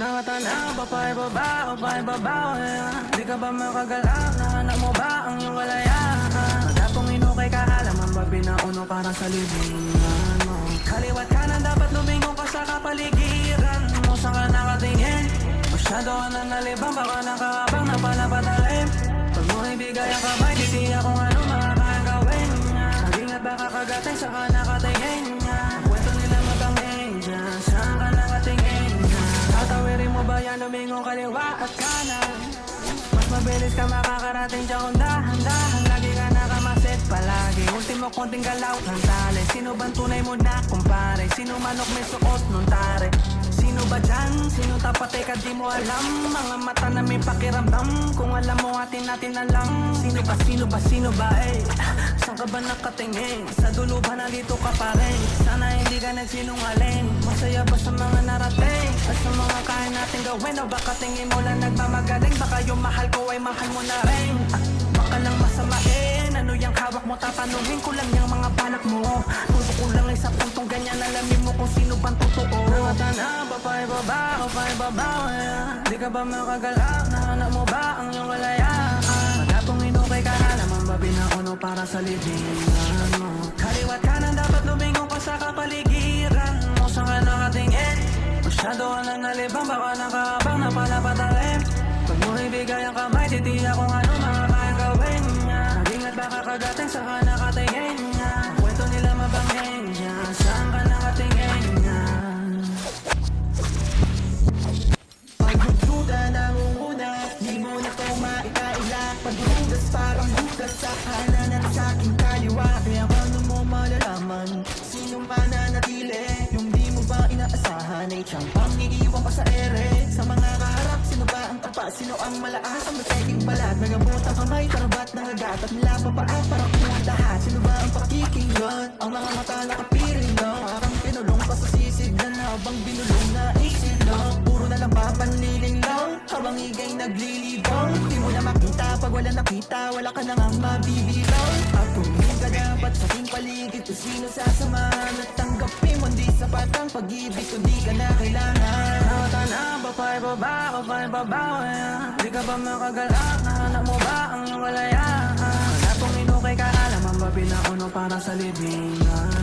Nakatanaw ba pa'y babaw, pa'y babaw Di ka ba makagalaw, nahanap mo ba ang iyong kalayaan? Magapong inukay ka, halaman ba pinauno para sa libingan mo? Kaliwat kanan dapat lumingon ka sa kapaligiran mo. Saan ka nakatingin? Masyado ka na nalibang, baka nakakabang na palapatalim. Pag mo ibigay ang kamay, titiya kung ano makakayang gawin. Mag-ingat baka kagatin, saan ka nakatingin? Kwento nila mabangin dyan, saan ka nakatingin? Tatawirin mo ba yan, lumingon kaliwa at kanan? Mas mabilis ka makakarating dyan kung dahan-dahan. Lagi ka nakamasid palagi, ultimo konting galaw ng tali. Sino bang tunay mo na kumpare? Sino manok may suot nung tare? Sino ba dyan? Sino tapat ka di mo alam? Mga mata na may pakiramdam. Kung alam mo atin natin alam. Sino ba, sino ba, sino ba Saan ka ba nakatingin? Sa dulo ba nalito ka pa rin? Sana hindi ka nagsinungaling. Masaya ba sa mga narating? At sa mga kaya natin gawin? O baka tingin mo lang nagmamagaling? Baka yung mahal ko ay mahal mo na rin. Baka lang masamain. Ano yung hawak mo? Tatanungin ko lang yung mga balak mo. Tuto ko lang ay sa puntong ganyan. Alamin mo kung sino bang totoo. Nakatanaw ba pa'y babaw, pa'y babaw Di ka ba makagalaw? Nahanap mo ba ang iyong kalayaan? Magapong inukay ka, halaman ba pinauno para sa libingan mo? Kaliwat kanan dapat lumingon ka sa kapaligiran mo. Saan ka nakatingin? Masyado ka na nalibang, baka nakakabang na palapatalim. Pag mo ibigay ang kamay, titiya kung ano makakayang gawin. Mag-ingat baka kagatin, saan ka nakatingin? Kwento nila mabangin dyan, saan ka nakatingin? Pagdududa nangunguna, di mo na to maikaila. Pagdudas parang butas sa kanan at sa aking kaliwa. Kaya paano mo malalaman sino mananatili? Yung di mo ba inaasahan ay siyang pangiiwan pa sa ere. Sa mga kaharap, sino ba ang tapat? Sino ang malakas? Ang mateging balat, nagabot ang kamay, tarabat ng agat at nilapapaan para kumuha lahat. Sino ba ang pakikinggan? Ang mga mata nakapiring lang, akang pinulong pa sa sisiglan. Habang binulong na isilong, puro na lang papanliling lang. Habang igay naglilibang, di mo na makita pag wala nakita. Wala ka na nga mabibilang. At tumingin ka dapat sa aking paligid kung sino sasamahan at tanggapin mo. Hindi sapat ang pag-ibig kung di ka na kailangan. Nakatanaw ba pa'y babaw, pa'y babaw Di ka ba makagalaw? Nahanap mo ba ang iyong kalayaan? Magapong inukay ka, halaman ba pinauno para sa libingan